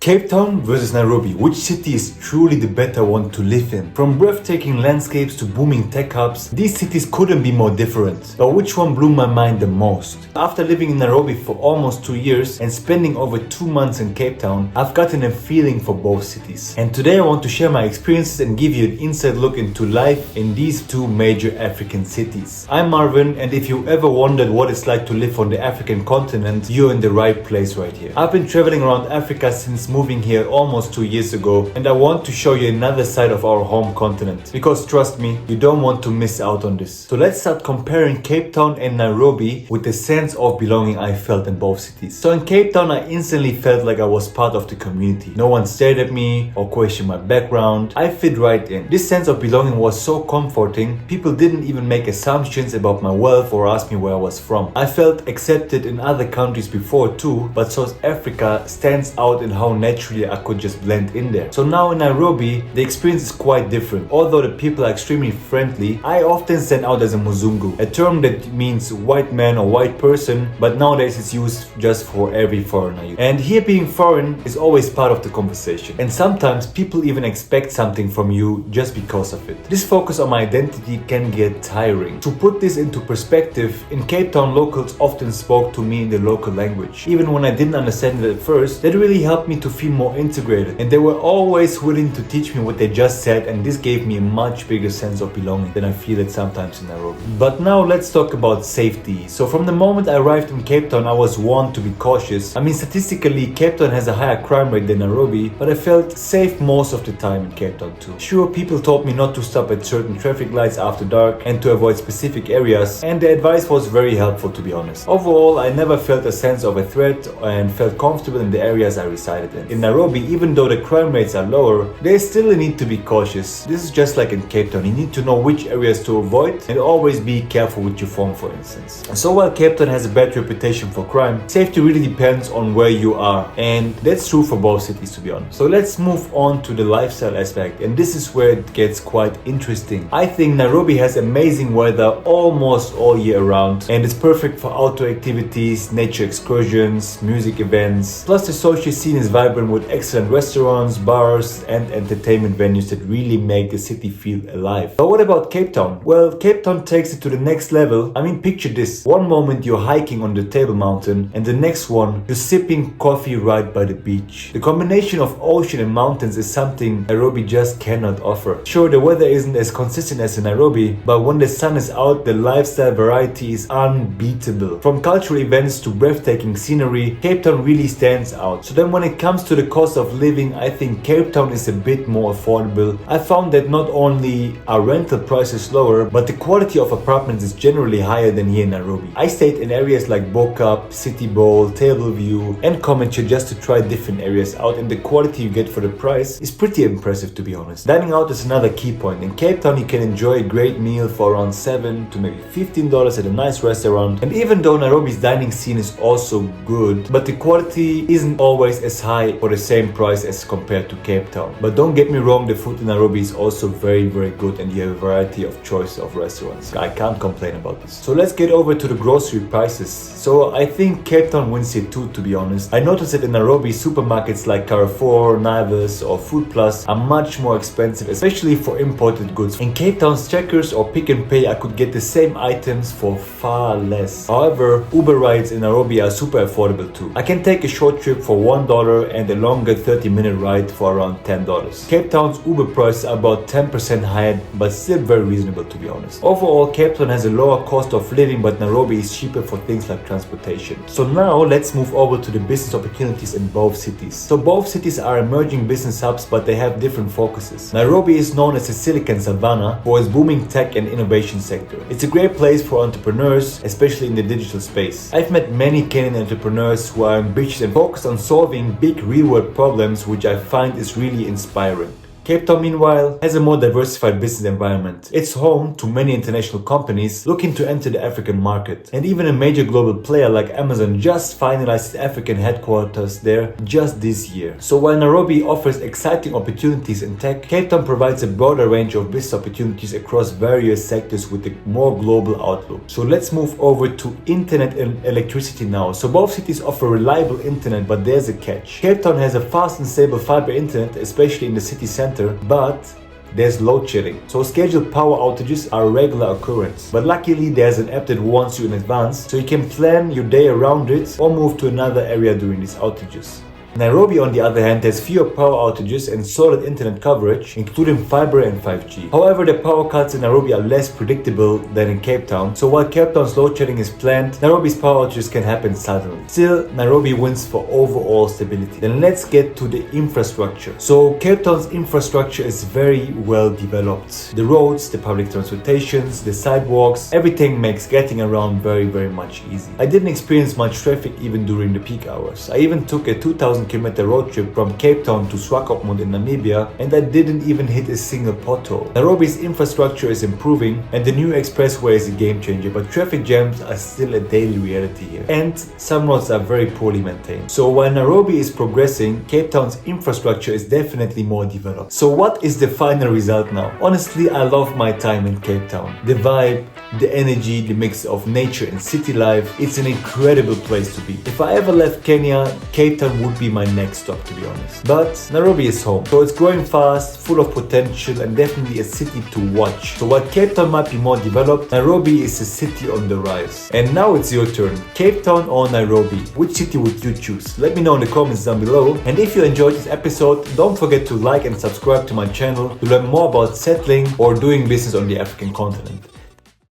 Cape Town versus Nairobi, which city is truly the better one to live in? From breathtaking landscapes to booming tech hubs, these cities couldn't be more different. But which one blew my mind the most? After living in Nairobi for almost 2 years and spending over 2 months in Cape Town, I've gotten a feeling for both cities. And today I want to share my experiences and give you an inside look into life in these two major African cities. I'm Marvin, and if you ever wondered what it's like to live on the African continent, you're in the right place right here. I've been traveling around Africa since moving here almost 2 years ago, and I want to show you another side of our home continent, because trust me, you don't want to miss out on this. So let's start comparing Cape Town and Nairobi with the sense of belonging I felt in both cities. So in Cape Town, I instantly felt like I was part of the community. No one stared at me or questioned my background. I fit right in. This sense of belonging was so comforting. People didn't even make assumptions about my wealth or ask me where I was from. I felt accepted in other countries before too, but South Africa stands out in how naturally I could just blend in there. So now in Nairobi, the experience is quite different. Although the people are extremely friendly, I often stand out as a Muzungu, a term that means white man or white person, but nowadays it's used just for every foreigner. And here being foreign is always part of the conversation. And sometimes people even expect something from you just because of it. This focus on my identity can get tiring. To put this into perspective, in Cape Town, locals often spoke to me in the local language. Even when I didn't understand it at first, that really helped me to feel more integrated, and they were always willing to teach me what they just said, and this gave me a much bigger sense of belonging than I feel it sometimes in Nairobi. But now let's talk about safety. So from the moment I arrived in Cape Town, I was warned to be cautious. I mean, statistically, Cape Town has a higher crime rate than Nairobi, but I felt safe most of the time in Cape Town too. Sure, people told me not to stop at certain traffic lights after dark and to avoid specific areas, and the advice was very helpful, to be honest. Overall, I never felt a sense of a threat and felt comfortable in the areas I resided in. In Nairobi, even though the crime rates are lower, there still a need to be cautious. This is just like in Cape Town. You need to know which areas to avoid and always be careful with your phone, for instance. So while Cape Town has a bad reputation for crime, safety really depends on where you are, and that's true for both cities, to be honest. So let's move on to the lifestyle aspect, and this is where it gets quite interesting. I think Nairobi has amazing weather almost all year round, and it's perfect for outdoor activities, nature excursions, music events. Plus the social scene is vibrant with excellent restaurants, bars, and entertainment venues that really make the city feel alive. But what about Cape Town? Well, Cape Town takes it to the next level. I mean, picture this. One moment you're hiking on the Table Mountain, and the next one you're sipping coffee right by the beach. The combination of ocean and mountains is something Nairobi just cannot offer. Sure, the weather isn't as consistent as in Nairobi, but when the sun is out, the lifestyle variety is unbeatable. From cultural events to breathtaking scenery, Cape Town really stands out. So then when it comes to the cost of living, I think Cape Town is a bit more affordable. I found that not only are rental prices lower, but the quality of apartments is generally higher than here in Nairobi. I stayed in areas like Bokap, City Bowl, Tableview, and Commentary just to try different areas out, and the quality you get for the price is pretty impressive, to be honest. Dining out is another key point. In Cape Town, you can enjoy a great meal for around $7 to maybe $15 at a nice restaurant. And even though Nairobi's dining scene is also good, but the quality isn't always as high for the same price as compared to Cape Town. But don't get me wrong, the food in Nairobi is also very, very good, and you have a variety of choice of restaurants. I can't complain about this. So let's get over to the grocery prices. So I think Cape Town wins here too, to be honest. I noticed that in Nairobi, supermarkets like Carrefour, Naivas, or Food Plus are much more expensive, especially for imported goods. In Cape Town's Checkers or Pick and Pay, I could get the same items for far less. However, Uber rides in Nairobi are super affordable too. I can take a short trip for $1 and a longer 30-minute ride for around $10. Cape Town's Uber prices are about 10% higher, but still very reasonable, to be honest. Overall, Cape Town has a lower cost of living, but Nairobi is cheaper for things like transportation. So now let's move over to the business opportunities in both cities. So both cities are emerging business hubs, but they have different focuses. Nairobi is known as the Silicon Savannah for its booming tech and innovation sector. It's a great place for entrepreneurs, especially in the digital space. I've met many Kenyan entrepreneurs who are ambitious and focused on solving big real-world problems, which I find is really inspiring. Cape Town, meanwhile, has a more diversified business environment. It's home to many international companies looking to enter the African market. And even a major global player like Amazon just finalized its African headquarters there just this year. So while Nairobi offers exciting opportunities in tech, Cape Town provides a broader range of business opportunities across various sectors with a more global outlook. So let's move over to internet and electricity now. So both cities offer reliable internet, but there's a catch. Cape Town has a fast and stable fiber internet, especially in the city center, but there's load shedding. So scheduled power outages are a regular occurrence. But luckily there's an app that warns you in advance, so you can plan your day around it or move to another area during these outages. Nairobi, on the other hand, has fewer power outages and solid internet coverage, including fiber and 5G. However, the power cuts in Nairobi are less predictable than in Cape Town, so while Cape Town's load shedding is planned, Nairobi's power outages can happen suddenly. Still, Nairobi wins for overall stability. Then let's get to the infrastructure. So Cape Town's infrastructure is very well developed. The roads, the public transportations, the sidewalks, everything makes getting around very much easy. I didn't experience much traffic even during the peak hours. I even took a 2,000-kilometer road trip from Cape Town to Swakopmund in Namibia, and I didn't even hit a single pothole. Nairobi's infrastructure is improving and the new expressway is a game changer, but traffic jams are still a daily reality here. And some roads are very poorly maintained. So while Nairobi is progressing, Cape Town's infrastructure is definitely more developed. So what is the final result now? Honestly, I love my time in Cape Town. The vibe, the energy, the mix of nature and city life, it's an incredible place to be. If I ever left Kenya, Cape Town would be my next stop, to be honest. But Nairobi is home, so it's growing fast, full of potential, and definitely a city to watch. So while Cape Town might be more developed, Nairobi is a city on the rise. And now it's your turn. Cape Town or Nairobi? Which city would you choose? Let me know in the comments down below. And if you enjoyed this episode, don't forget to like and subscribe to my channel to learn more about settling or doing business on the African continent.